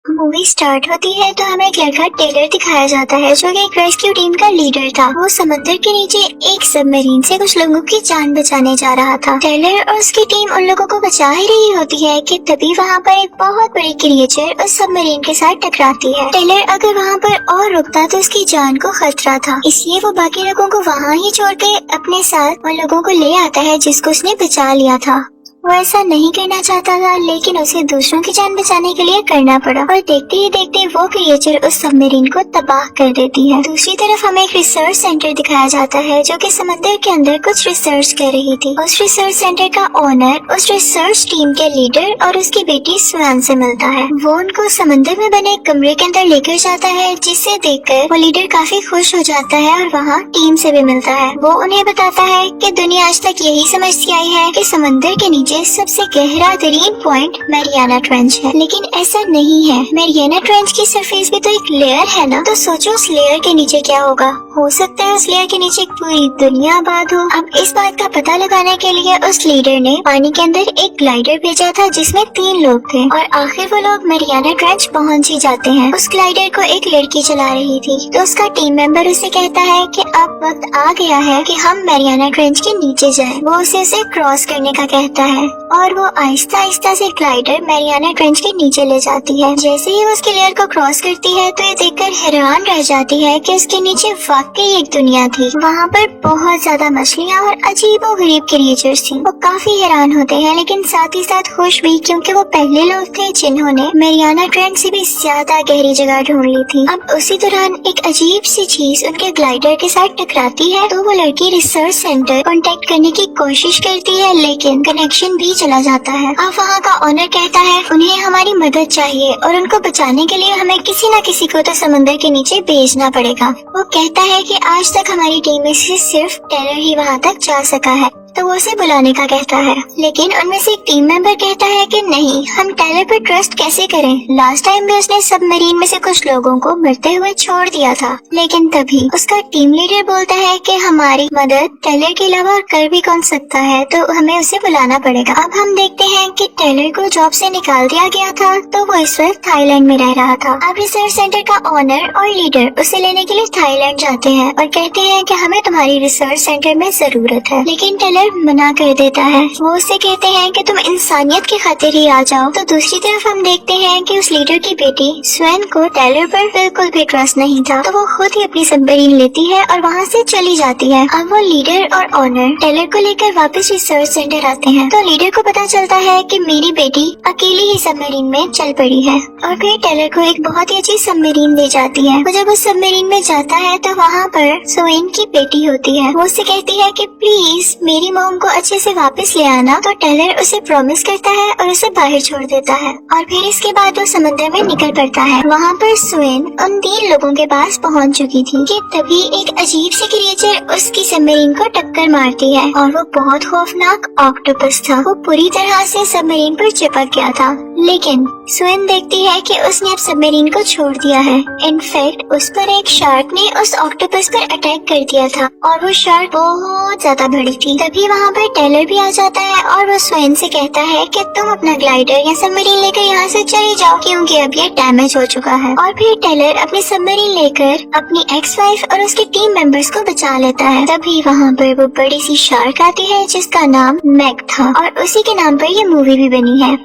Movie start होती है तो हमें एक लड़का टेलर दिखाया जाता है जो कि एक रेस्क्यू टीम का लीडर था। वो समंदर के नीचे एक सबमरीन से कुछ लोगों की जान बचाने जा रहा था। टेलर और उसकी टीम उन लोगों को बचा ही रही होती है कि तभी वहाँ पर एक बहुत बड़ी क्रिएचर उस सबमरीन के साथ टकराती है। टेलर अगर वहाँ पर और रुकता तो उसकी जान को खतरा था, इसलिए वो बाकी लोगों को वहाँ ही छोड़ के अपने साथ उन लोगों को ले आता है जिसको उसने बचा लिया था। वो ऐसा नहीं करना चाहता था, लेकिन उसे दूसरों की जान बचाने के लिए करना पड़ा और देखते ही देखते वो क्रिएचर उस सबमरीन को तबाह कर देती है। दूसरी तरफ हमें एक रिसर्च सेंटर दिखाया जाता है जो कि समंदर के अंदर कुछ रिसर्च कर रही थी। उस रिसर्च सेंटर का ओनर उस रिसर्च टीम के लीडर और उसकी बेटी स्वयं से मिलता है। वो उनको समंदर में बने एक कमरे के अंदर लेकर जाता है, जिसे देखकर वो लीडर काफी खुश हो जाता है और वहाँ टीम से भी मिलता है। वो उन्हें बताता है कि दुनिया आज तक यही समझती आई है कि समंदर के नीचे सबसे गहरा तरीन पॉइंट मैरियाना ट्रेंच है, लेकिन ऐसा नहीं है। मैरियाना ट्रेंच की सरफेस भी तो एक लेयर है ना, तो सोचो उस लेयर के नीचे क्या होगा। हो सकता है उस लेयर के नीचे एक पूरी दुनिया आबाद हो। अब इस बात का पता लगाने के लिए उस लीडर ने पानी के अंदर एक ग्लाइडर भेजा था जिसमें 3 लोग थे और आखिर वो लोग मैरियाना ट्रेंच पहुँच ही जाते हैं। उस ग्लाइडर को एक लड़की चला रही थी, तो उसका टीम मेंबर उसे कहता है कि अब वक्त आ गया है कि हम मैरियाना ट्रेंच के नीचे जाएं। वो उसे क्रॉस करने का कहता है और वो आहिस्ता आहिस्ता से ग्लाइडर मैरियाना ट्रेंच के नीचे ले जाती है। जैसे ही वो उसके लेयर को क्रॉस करती है तो ये देखकर हैरान रह जाती है कि उसके नीचे वाकई एक दुनिया थी। वहाँ पर बहुत ज्यादा मछलियाँ और अजीबोगरीब क्रिएचर्स थी। वो काफी हैरान होते हैं, लेकिन साथ ही साथ खुश भी, क्योंकि वो पहले लोग थे जिन्होंने मैरियाना ट्रेंच से भी ज्यादा गहरी जगह ढूंढ ली थी। अब उसी दौरान एक अजीब सी चीज उनके ग्लाइडर के साथ टकराती है, तो वो लड़की रिसर्च सेंटर कांटेक्ट करने की कोशिश करती है, लेकिन कनेक्शन भी चला जाता है। अब वहाँ का ओनर कहता है उन्हें हमारी मदद चाहिए और उनको बचाने के लिए हमें किसी न किसी को तो समंदर के नीचे भेजना पड़ेगा। वो कहता है कि आज तक हमारी टीम में से सिर्फ टेलर ही वहाँ तक जा सका है, तो वो उसे बुलाने का कहता है। लेकिन उनमें से एक टीम मेंबर कहता है कि नहीं, हम टेलर पर ट्रस्ट कैसे करें। लास्ट टाइम भी उसने सबमरीन में से कुछ लोगों को मरते हुए छोड़ दिया था। लेकिन तभी उसका टीम लीडर बोलता है कि हमारी मदद टेलर के अलावा और कर भी कौन सकता है, तो हमें उसे बुलाना पड़ेगा। अब हम देखते हैं कि टेलर को जॉब से निकाल दिया गया था, तो वो इस वक्त थाईलैंड में रह रहा था। अब रिसर्च सेंटर का ओनर और लीडर उसे लेने के लिए थाईलैंड जाते हैं और कहते हैं कि हमें तुम्हारी रिसर्च सेंटर में जरूरत है, लेकिन टेलर मना कर देता है। वो उससे कहते हैं कि तुम इंसानियत की खातिर ही आ जाओ। तो दूसरी तरफ हम देखते हैं कि उस लीडर की बेटी स्वयं को टेलर पर बिल्कुल भी ट्रस्ट नहीं था, तो वो खुद ही अपनी सबमरीन लेती है और वहाँ से चली जाती है। अब वो लीडर और ओनर टेलर को लेकर वापस रिसर्च सेंटर आते हैं, तो लीडर को पता चलता है कि मेरी बेटी अकेली ही सबमरीन में चल पड़ी है और फिर टेलर को एक बहुत ही अच्छी सबमरीन दे जाती है। वो जब उस सबमरीन में जाता है तो वहाँ पर सोइन की बेटी होती है। वो उससे कहती है कि प्लीज मेरी मॉम को अच्छे से वापस ले आना, तो टेलर उसे प्रॉमिस करता है और उसे बाहर छोड़ देता है और फिर इसके बाद वो समंदर में निकल पड़ता है। वहाँ पर स्वयं उन 3 लोगों के पास पहुँच चुकी थी कि तभी एक अजीब सी क्रिएचर उसकी सबमरीन को टक्कर मारती है और वो बहुत खौफनाक ऑक्टोपस था। वो पूरी तरह से सबमरीन पर चिपक गया था, लेकिन स्वयं देखती है कि उसने अब सबमरीन को छोड़ दिया है। इनफैक्ट उस पर एक शार्क ने उस ऑक्टोपस पर अटैक कर दिया था और वो शार्क बहुत ज्यादा बड़ी थी। तभी वहाँ पर टेलर भी आ जाता है और वो स्वयं से कहता है कि तुम अपना ग्लाइडर या सबमरीन लेकर यहाँ से चली जाओ, क्योंकि अब ये डैमेज हो चुका है। और फिर टेलर अपनी सबमरीन लेकर अपनी एक्स वाइफ और उसके टीम मेंबर्स को बचा लेता है। तभी वहाँ पर वो बड़ी सी शार्क आती है जिसका नाम मैग था और उसी के नाम पर ये मूवी भी बनी है।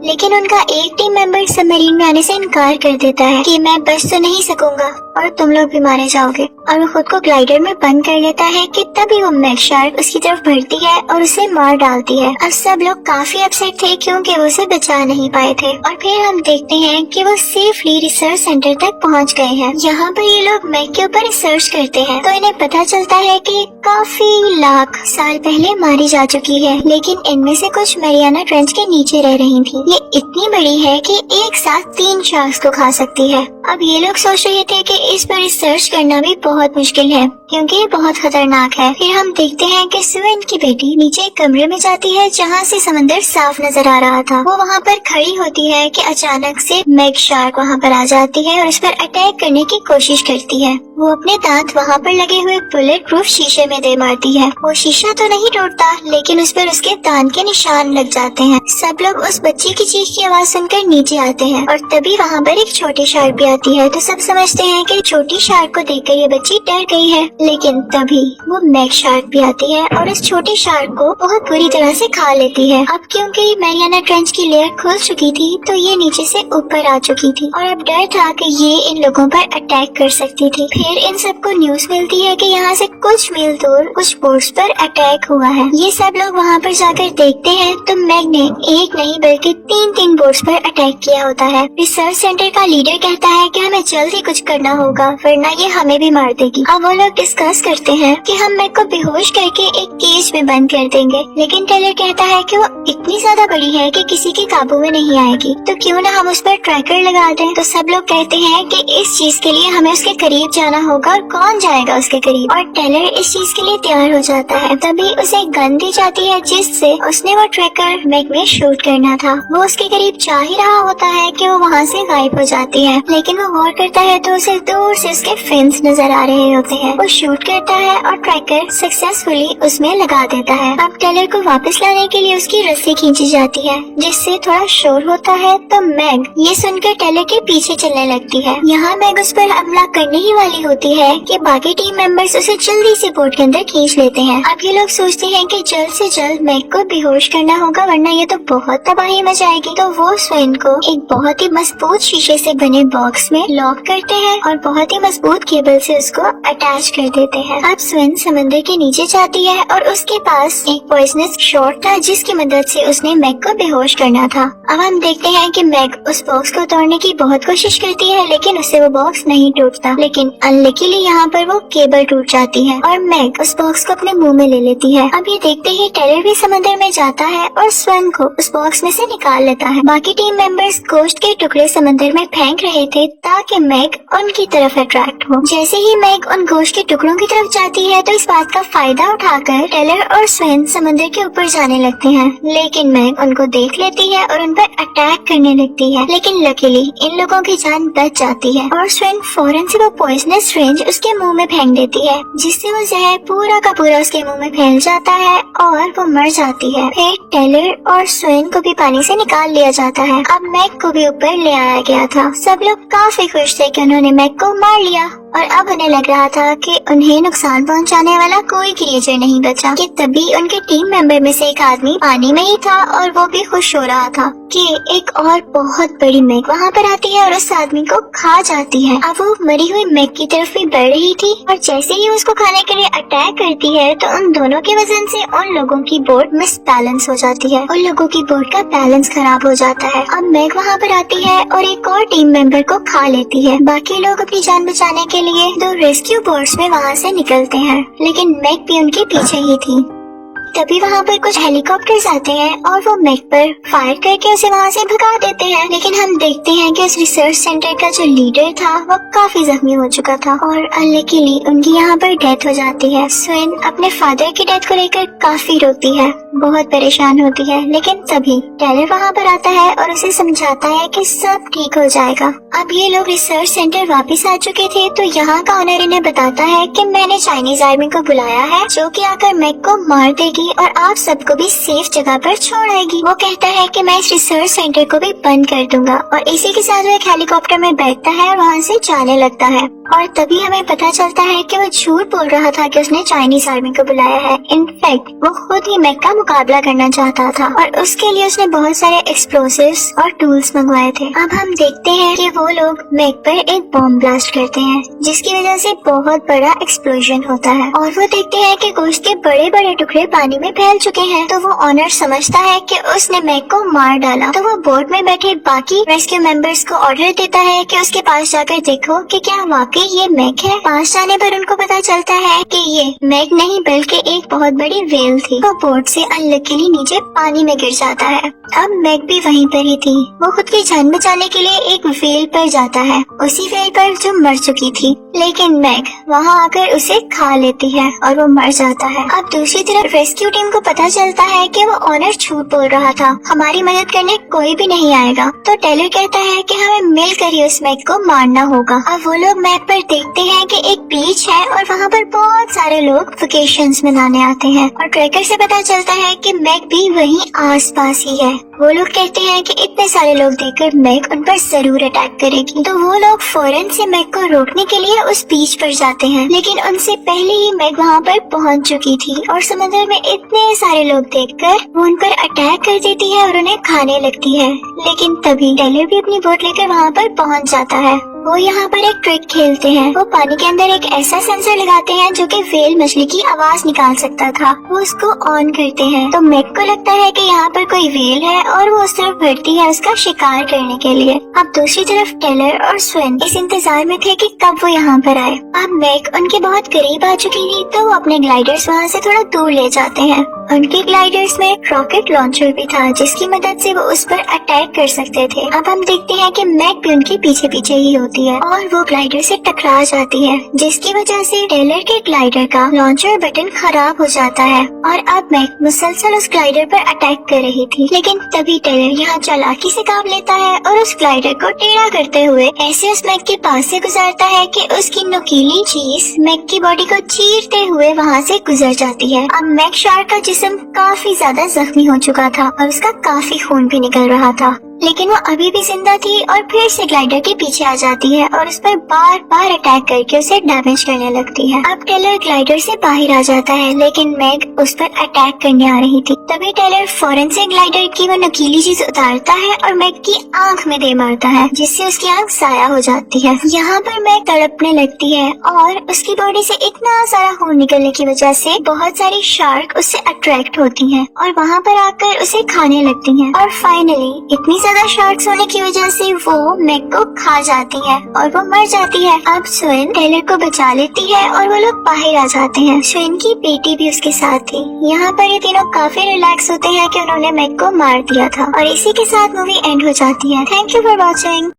लेकिन उनका एक टीम मेंबर सबमरीन में आने से इनकार कर देता है कि मैं बच तो नहीं सकूंगा और तुम लोग भी मारे जाओगे, और वो खुद को ग्लाइडर में बंद कर लेता है कि तभी वो मैग शार्क उसकी तरफ बढ़ती है और उसे मार डालती है। अब सब लोग काफी अपसेट थे क्योंकि वो उसे बचा नहीं पाए थे। और फिर हम देखते हैं कि वो सेफली रिसर्च सेंटर तक पहुंच गए हैं। यहाँ पर ये लोग मैग के ऊपर रिसर्च करते हैं, तो इन्हें पता चलता है कि काफी लाख साल पहले मारी जा चुकी है, लेकिन इनमें से कुछ मैरियाना ट्रेंच के नीचे रह रही थी। ये इतनी बड़ी है कि एक साथ 3 शार्क्स को खा सकती है। अब ये लोग सोच रहे थे कि इस पर रिसर्च करना भी बहुत मुश्किल है, क्योंकि ये बहुत खतरनाक है। फिर हम देखते हैं कि स्वेन की बेटी नीचे एक कमरे में जाती है जहाँ से समंदर साफ नजर आ रहा था। वो वहाँ पर खड़ी होती है कि अचानक से मैग शार्क वहाँ पर आ जाती है और उस पर अटैक करने की कोशिश करती है। वो अपने दांत वहाँ पर लगे हुए बुलेट प्रूफ शीशे में दे मारती है। वो शीशा तो नहीं टूटता, लेकिन उस पर उसके दांत के निशान लग जाते हैं। सब लोग उस बच्ची की चीख की आवाज सुनकर नीचे आते हैं और तभी वहाँ पर एक छोटी शार्क भी आती है। तो सब समझते हैं कि छोटी शार्क को देखकर ये बच्ची डर गई है, लेकिन तभी वो मैग शार्क भी आती है और इस छोटी शार्क को बहुत बुरी तरह से खा लेती है। अब क्योंकि मैरियाना ट्रेंच की लेयर खुल चुकी थी तो ये नीचे से ऊपर आ चुकी थी और अब डर था कि ये इन लोगों पर अटैक कर सकती थी। फिर इन सबको न्यूज मिलती है कि यहाँ से कुछ मील दूर कुछ बोट्स पर अटैक हुआ है। ये सब लोग वहाँ पर जाकर देखते हैं तो मैग ने एक नहीं बल्कि तीन बोट्स पर अटैक किया होता है। रिसर्च सेंटर का लीडर कहता है कि हमें जल्दी कुछ करना होगा वरना ये हमें भी मार देगी। अब वो लोग डिस्कस करते हैं कि हम मैग को बेहोश करके एक केज में बंद कर देंगे, लेकिन टेलर कहता है कि वो इतनी ज्यादा बड़ी है कि किसी के काबू में नहीं आएगी, तो क्यों ना हम उस पर ट्रैकर लगा दें। तो सब लोग कहते हैं कि इस चीज के लिए हमें उसके करीब जाना होगा और कौन जाएगा उसके करीब, और टेलर इस चीज के लिए तैयार हो जाता है। तभी उसे एक गन दी जाती है जिससे उसने वो ट्रैकर मैग में शूट करना था। वो उसके करीब जा ही रहा होता है कि वो वहाँ से गायब हो जाती है, लेकिन वो गौर करता है तो उसे दूर से उसके फिन्स नजर आ रहे होते हैं। वो शूट करता है और ट्रैकर सक्सेसफुली उसमें लगा देता है। अब टेलर को वापस लाने के लिए उसकी रस्सी खींची जाती है जिससे थोड़ा शोर होता है। तो मैग ये सुनकर टेलर के पीछे चलने लगती है। यहाँ मैग उस पर हमला करने ही वाली होती है कि बाकी टीम मेंबर्स उसे जल्दी से बोट के अंदर खींच लेते हैं। अब ये लोग सोचते हैं कि जल्द से जल्द मैग को बेहोश करना होगा वरना ये तो बहुत तबाही मचाएगी। तो वो स्वेन को एक बहुत ही मजबूत शीशे से बने बॉक्स में लॉक करते हैं और बहुत ही मजबूत केबल से उसको अटैच कर देते हैं। अब स्वेन समंदर के नीचे जाती है और उसके पास एक पॉइजनस शॉट था जिसकी मदद से उसने मैग को बेहोश करना था। अब हम देखते हैं कि मैग उस बॉक्स को तोड़ने की बहुत कोशिश करती है, लेकिन उससे वो बॉक्स नहीं टूटता। लेकिन अनलकीली यहाँ पर वो केबल टूट जाती है और मैग उस बॉक्स को अपने मुंह में ले लेती है। अब ये देखते ही टेलर भी समंदर में जाता है और स्वेन को उस बॉक्स में से निकाल लेता है। बाकी टीम मेंबर्स गोश्त के टुकड़े समंदर में फेंक रहे थे ताकि मैग उनकी तरफ अट्रैक्ट हो। जैसे ही मैग उन गोश्त के टुकड़ों की तरफ जाती है तो इस बात का फायदा उठाकर टेलर और स्वेन समंदर के ऊपर जाने लगते हैं, लेकिन मैग उनको देख लेती है और उन पर अटैक करने लगती है। लेकिन लकीली इन लोगों की जान बच जाती है और स्वेन फौरन से वो पॉइजनस रेंज उसके मुंह में फेंक देती है जिससे वो जहर पूरा का पूरा उसके मुंह में फैल जाता है और वो मर जाती है। फिर टेलर और स्वेन को भी पानी से निकाल लिया जाता है। अब मैग को भी ऊपर ले आया गया था। सब लोग काफी खुश थे कि उन्होंने मैग को मार लिया और अब उन्हें लग रहा था कि उन्हें नुकसान पहुंचाने वाला कोई क्रिएचर नहीं बचा कि तभी उनके टीम मेंबर में से एक आदमी पानी में ही था और वो भी खुश हो रहा था कि एक और बहुत बड़ी मैग वहाँ पर आती है और उस आदमी को खा जाती है। अब वो मरी हुई मैग की तरफ भी बढ़ रही थी और जैसे ही उसको खाने के लिए अटैक करती है तो उन दोनों के वजन से उन लोगों की बोट मिसबैलेंस हो जाती है। उन लोगों की बोट का बैलेंस खराब हो जाता है। अब मैग वहाँ पर आती है और एक और टीम मेंबर को खा लेती है। बाकी लोग अपनी जान बचाने के लिए दो रेस्क्यू बोट्स में वहाँ से निकलते हैं, लेकिन मैग भी उनके पीछे ही थी। तभी वहाँ पर कुछ हेलीकॉप्टर्स आते हैं और वो मैग पर फायर करके उसे वहाँ से भगा देते हैं। लेकिन हम देखते हैं कि उस रिसर्च सेंटर का जो लीडर था वो काफी जख्मी हो चुका था और अनलकीली उनकी यहाँ पर डेथ हो जाती है। स्वेन अपने फादर की डेथ को लेकर काफी रोती है, बहुत परेशान होती है। लेकिन तभी टेलर वहाँ पर आता है और उसे समझाता है कि सब ठीक हो जाएगा। अब ये लोग रिसर्च सेंटर वापस आ चुके थे तो यहाँ का ऑनर इन्हें बताता है कि मैंने चाइनीज आर्मी को बुलाया है जो कि आकर मैग को मार देगी और आप सबको भी सेफ जगह पर छोड़ आएगी। वो कहता है कि मैं इस रिसर्च सेंटर को भी बंद कर दूंगा और इसी के साथ वो एक हेलीकॉप्टर में बैठता है और वहाँ से जाने लगता है। और तभी हमें पता चलता है कि वो झूठ बोल रहा था कि उसने चाइनीज आर्मी को बुलाया है। इनफैक्ट वो खुद ही मैग का मुकाबला करना चाहता था और उसके लिए उसने बहुत सारे एक्सप्लोसिव्स और टूल्स मंगवाए थे। अब हम देखते हैं कि वो लोग मैग पर एक बॉम्ब ब्लास्ट करते हैं जिसकी वजह से बहुत बड़ा एक्सप्लोजन होता है और वो देखते हैं कि गोश्त के बड़े बड़े टुकड़े पानी पानी में फैल चुके हैं। तो वो ऑनर समझता है कि उसने मैग को मार डाला। तो वो बोट में बैठे बाकी रेस्क्यू मेंबर्स को ऑर्डर देता है कि उसके पास जाकर देखो कि क्या वाकई ये मैग है। पास जाने पर उनको पता चलता है कि ये मैग नहीं बल्कि एक बहुत बड़ी वेल थी। वो बोट से अनलकीली नीचे पानी में गिर जाता है। अब मैग भी वहीं पर ही थी। वो खुद की जान बचाने के लिए एक वेल पर जाता है, उसी वेल पर जो मर चुकी थी। लेकिन मैग वहाँ आकर उसे खा लेती है और वो मर जाता है। अब दूसरी तरफ रेस्क्यू टीम को पता चलता है कि वो ऑनर झूठ बोल रहा था, हमारी मदद करने कोई भी नहीं आएगा। तो टेलर कहता है कि हमें मिलकर ही उस मैग को मारना होगा। अब वो लोग मैप पर देखते हैं कि एक बीच है और वहाँ पर बहुत सारे लोग वेकेशंस मनाने आते हैं। और ट्रैकर से पता चलता है कि मैग भी वहीं आसपास ही है। वो लोग कहते हैं कि इतने सारे लोग देखकर मैग उन पर जरूर अटैक करेगी। तो वो लोग फौरन से मैग को रोकने के लिए उस बीच पर जाते हैं, लेकिन उनसे पहले ही मैग वहाँ पर पहुँच चुकी थी और समुद्र में इतने सारे लोग देखकर वो उन पर अटैक कर देती है और उन्हें खाने लगती है। लेकिन तभी टेलर भी अपनी बोट लेकर वहाँ पर पहुँच जाता है। वो यहाँ पर एक ट्रिक खेलते हैं। वो पानी के अंदर एक ऐसा सेंसर लगाते हैं जो कि व्हेल मछली की आवाज निकाल सकता था। वो उसको ऑन करते हैं तो मैग को लगता है कि यहाँ पर कोई व्हेल है और वो उस तरफ बढ़ती है उसका शिकार करने के लिए। अब दूसरी तरफ टेलर और स्वेन इस इंतजार में थे कि कब वो यहाँ पर आए। अब मैग उनके बहुत करीब आ चुकी थी तो वो अपने ग्लाइडर्स वहाँ से थोड़ा दूर ले जाते हैं। उनके ग्लाइडर्स में एक रॉकेट लॉन्चर भी था जिसकी मदद से वो उस पर अटैक कर सकते थे। अब हम देखते हैं कि मैग भी उनके पीछे पीछे ही होती है और वो ग्लाइडर से टकरा जाती है, जिसकी वजह से टेलर के ग्लाइडर का लॉन्चर बटन खराब हो जाता है। और अब मैग मुसलसल उस ग्लाइडर पर अटैक कर रही थी, लेकिन तभी टेलर यहाँ चालाकी से काम लेता है और उस ग्लाइडर को टेढ़ा करते हुए ऐसे उस मैग के पास से गुजरता है कि उसकी नुकीली चीज मैग की बॉडी को चीरते हुए वहाँ से गुजर जाती है। अब मैग शार्क का जिस्म काफी ज्यादा जख्मी हो चुका था और उसका काफी खून भी निकल रहा था, लेकिन वो अभी भी जिंदा थी और फिर से ग्लाइडर के पीछे आ जाती है और उस पर बार बार अटैक करके उसे डैमेज करने लगती है। अब टेलर ग्लाइडर से बाहर आ जाता है, लेकिन मैग उस पर अटैक करने आ रही थी। तभी टेलर फौरन से ग्लाइडर की वो नुकीली चीज उतारता है और मैग की आंख में दे मारता है, जिससे उसकी आंख साया हो जाती है। यहाँ पर मैग तड़पने लगती है और उसकी बॉडी से इतना सारा खून निकलने की वजह से बहुत सारी शार्क उससे अट्रैक्ट होती हैं और वहाँ पर आकर उसे खाने लगती हैं। और फाइनली इतनी ज्यादा शार्क्स होने की वजह से वो मैग को खा जाती है और वो मर जाती है। अब स्वेन टेलर को बचा लेती है और वो लोग बाहर आ जाते हैं। स्वेन की बेटी भी उसके साथ थी। यहाँ पर ये तीनों काफी रिलैक्स होते हैं कि उन्होंने मैग को मार दिया था और इसी के साथ मूवी एंड हो जाती है। Thank you for watching.